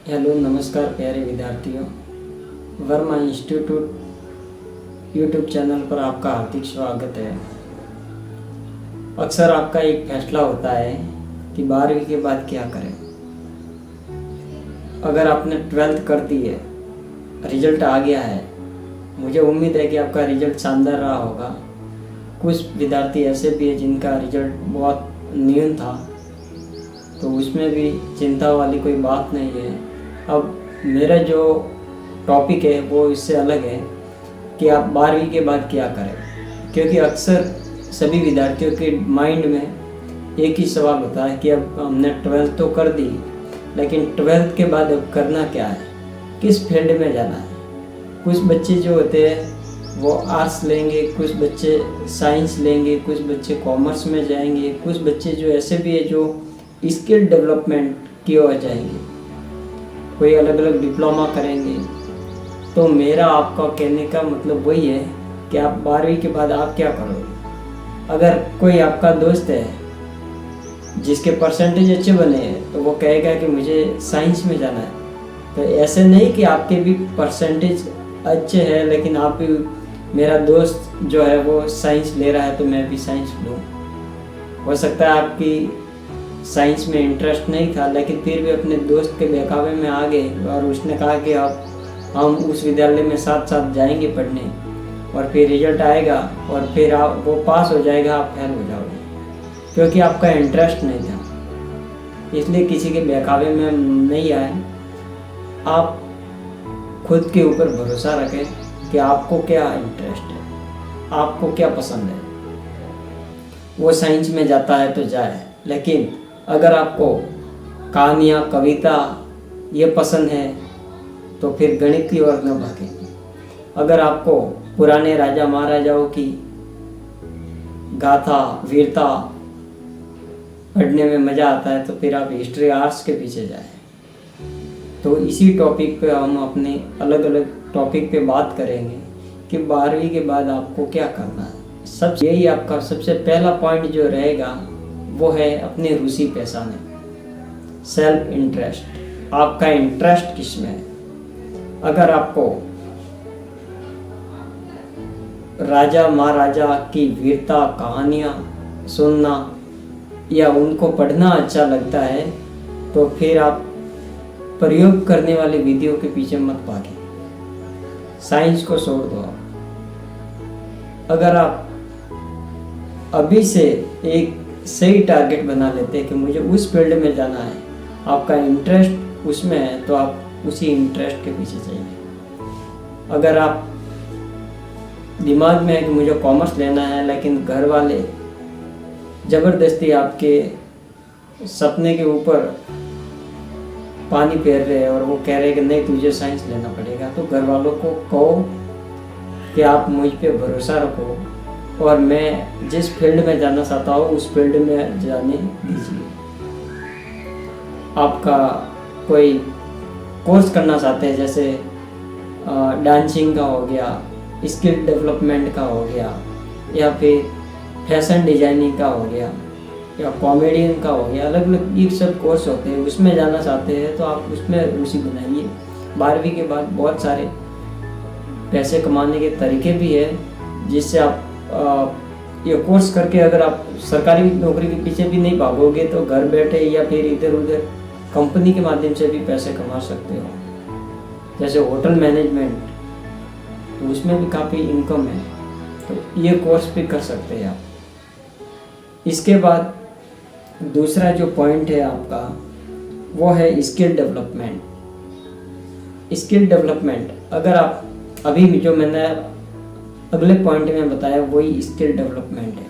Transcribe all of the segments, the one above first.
Hello नमस्कार प्यारे विद्यार्थियों। वर्मा इंस्टीट्यूट यूट्यूब चैनल पर आपका हार्दिक स्वागत है। अक्सर आपका एक फैसला होता है कि 12वीं के बाद क्या करें। अगर आपने 12th कर दी है, रिजल्ट आ गया है, मुझे उम्मीद है कि आपका रिजल्ट शानदार रहा होगा। कुछ विद्यार्थी ऐसे भी हैं जिनका रिजल्ट बहुत न्यून था, तो उसमें भी चिंता वाली कोई बात नहीं है। अब मेरा जो टॉपिक है वो इससे अलग है कि आप 12वीं के बाद क्या करें, क्योंकि अक्सर सभी विद्यार्थियों के माइंड में एक ही सवाल होता है कि अब हमने 12th तो कर दी, लेकिन 12th के बाद अब करना क्या है, किस फील्ड में जाना है। कुछ बच्चे जो होते हैं वो आर्ट्स लेंगे, कुछ बच्चे साइंस लेंगे, कुछ बच्चे कॉमर्स में जाएंगे, कुछ बच्चे जो ऐसे भी है जो स्किल डेवलपमेंट की ओर जाएंगे, कोई अलग अलग डिप्लोमा करेंगे। तो मेरा आपका कहने का मतलब वही है कि आप 12वीं के बाद आप क्या करोगे। अगर कोई आपका दोस्त है जिसके परसेंटेज अच्छे बने हैं तो वो कहेगा कि मुझे साइंस में जाना है, तो ऐसे नहीं कि आपके भी परसेंटेज अच्छे हैं लेकिन आप भी, मेरा दोस्त जो है वो साइंस ले रहा है तो मैं भी साइंस लूँ। हो सकता है आपकी साइंस में इंटरेस्ट नहीं था, लेकिन फिर भी अपने दोस्त के बहकावे में आ गए और उसने कहा कि आप हम उस विद्यालय में साथ साथ जाएंगे पढ़ने, और फिर रिजल्ट आएगा और फिर आप वो पास हो जाएगा, आप फेल हो जाओगे, क्योंकि आपका इंटरेस्ट नहीं था। इसलिए किसी के बहकावे में नहीं आए। आप खुद के ऊपर भरोसा रखें कि आपको क्या इंटरेस्ट है, आपको क्या पसंद है। वो साइंस में जाता है तो जाए, लेकिन अगर आपको कहानियाँ, कविता ये पसंद है तो फिर गणित की ओर न भागें। अगर आपको पुराने राजा महाराजाओं की गाथा, वीरता पढ़ने में मज़ा आता है तो फिर आप हिस्ट्री, आर्ट्स के पीछे जाएं। तो इसी टॉपिक पे हम अपने अलग अलग टॉपिक पे बात करेंगे कि 12वीं के बाद आपको क्या करना है। यही आपका सबसे पहला पॉइंट जो रहेगा वो है अपनी रुचि पहचाने, सेल्फ इंटरेस्ट। आपका इंटरेस्ट किस में है। अगर आपको राजा महाराजा की वीरता, कहानियाँ सुनना या उनको पढ़ना अच्छा लगता है तो फिर आप प्रयोग करने वाले विधियों के पीछे मत भागें, साइंस को छोड़ दो। अगर आप अभी से एक सही टारगेट बना लेते हैं कि मुझे उस फील्ड में जाना है, आपका इंटरेस्ट उसमें है, तो आप उसी इंटरेस्ट के पीछे जाइए। अगर आप दिमाग में है कि मुझे कॉमर्स लेना है, लेकिन घर वाले ज़बरदस्ती आपके सपने के ऊपर पानी फेर रहे हैं और वो कह रहे हैं कि नहीं तुझे साइंस लेना पड़ेगा, तो घर वालों को कहो कि आप मुझ पे भरोसा रखो और मैं जिस फील्ड में जाना चाहता हूँ उस फील्ड में जाने दीजिए। आपका कोई कोर्स करना चाहते हैं, जैसे डांसिंग का हो गया, स्किल डेवलपमेंट का हो गया, या फिर फैशन डिजाइनिंग का हो गया, या कॉमेडियन का हो गया, अलग अलग ये सब कोर्स होते हैं, उसमें जाना चाहते हैं तो आप उसमें रुचि बनाइए। 12वीं के बाद बहुत सारे पैसे कमाने के तरीके भी है, जिससे आप ये कोर्स करके अगर आप सरकारी नौकरी के पीछे भी नहीं भागोगे तो घर बैठे या फिर इधर उधर कंपनी के माध्यम से भी पैसे कमा सकते हो। जैसे होटल मैनेजमेंट, तो उसमें भी काफ़ी इनकम है, तो ये कोर्स भी कर सकते हैं आप। इसके बाद दूसरा जो पॉइंट है आपका वो है स्किल डेवलपमेंट। स्किल डेवलपमेंट अगर आप अभी जो मैंने अगले पॉइंट में बताया वही स्किल डेवलपमेंट है।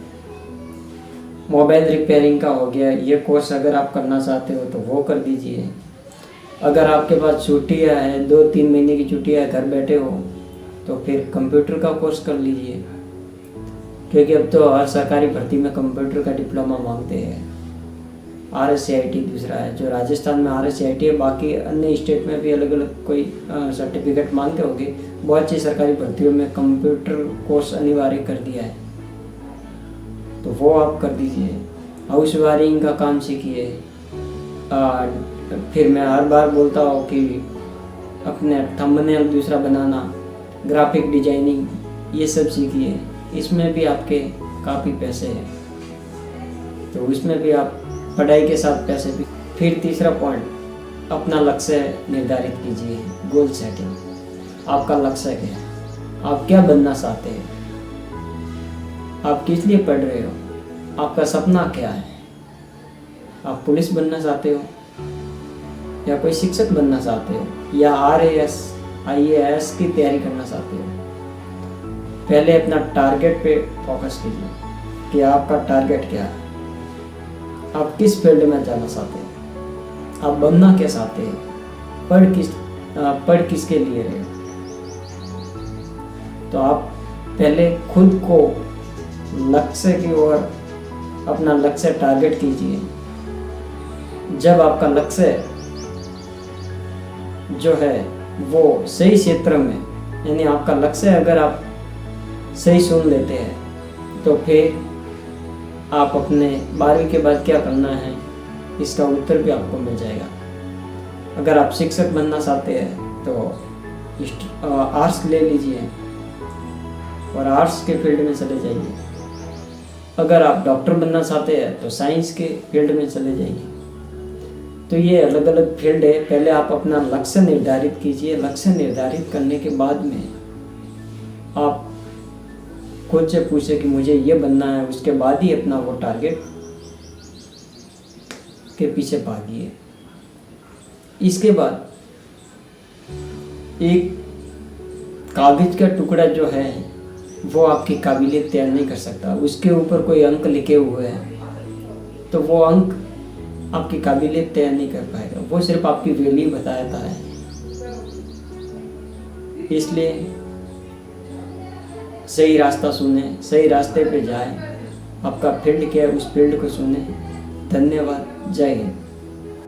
मोबाइल रिपेयरिंग का हो गया, ये कोर्स अगर आप करना चाहते हो तो वो कर दीजिए। अगर आपके पास छुट्टियाँ हैं, 2-3 महीने की छुट्टियाँ, घर बैठे हो, तो फिर कंप्यूटर का कोर्स कर लीजिए, क्योंकि अब तो हर सरकारी भर्ती में कंप्यूटर का डिप्लोमा मांगते हैं। RSCIT दूसरा है, जो राजस्थान में RSCIT है, बाकी अन्य स्टेट में भी अलग अलग कोई सर्टिफिकेट मांगते होंगे। बहुत सी सरकारी भर्तियों में कंप्यूटर कोर्स अनिवार्य कर दिया है, तो वो आप कर दीजिए। हाउस वायरिंग का काम सीखिए, फिर मैं हर बार बोलता हूँ कि अपने थंबनेल दूसरा बनाना, ग्राफिक डिजाइनिंग, ये सब सीखिए। इसमें भी आपके काफ़ी पैसे हैं, तो इसमें भी आप पढ़ाई के साथ पैसे भी। फिर तीसरा पॉइंट, अपना लक्ष्य निर्धारित कीजिए, गोल सेटिंग। आपका लक्ष्य क्या है? आप क्या बनना चाहते हैं? आप किस लिए पढ़ रहे हो? आपका सपना क्या है? आप पुलिस बनना चाहते हो, या कोई शिक्षक बनना चाहते हो, या RAS IAS की तैयारी करना चाहते हो? पहले अपना टारगेट पे फोकस कीजिए कि आपका टारगेट क्या है, आप किस फील्ड में जाना चाहते हैं, आप बनना क्या चाहते हैं, पढ़ किसके लिए रहे हो। तो आप पहले खुद को लक्ष्य की ओर अपना लक्ष्य टारगेट कीजिए। जब आपका लक्ष्य जो है वो सही क्षेत्र में, यानी आपका लक्ष्य अगर आप सही सुन लेते हैं, तो फिर आप अपने 12वीं के बाद क्या करना है इसका उत्तर भी आपको मिल जाएगा। अगर आप शिक्षक बनना चाहते हैं तो आर्ट्स ले लीजिए और आर्ट्स के फील्ड में चले जाइए। अगर आप डॉक्टर बनना चाहते हैं तो साइंस के फील्ड में चले जाइए। तो ये अलग अलग फील्ड है। पहले आप अपना लक्ष्य निर्धारित कीजिए। लक्ष्य निर्धारित करने के बाद में आप खुद से पूछे कि मुझे ये बनना है, उसके बाद ही अपना वो टारगेट के पीछे भागिए। इसके बाद एक कागज का टुकड़ा जो है वो आपकी काबिलियत तैयार नहीं कर सकता। उसके ऊपर कोई अंक लिखे हुए हैं तो वो अंक आपकी काबिलियत तैयार नहीं कर पाएगा, वो सिर्फ आपकी वैल्यू बताता है। इसलिए सही रास्ता सुने, सही रास्ते पे जाए। आपका फील्ड क्या है उस फील्ड को सुने। धन्यवाद। जय हिंद।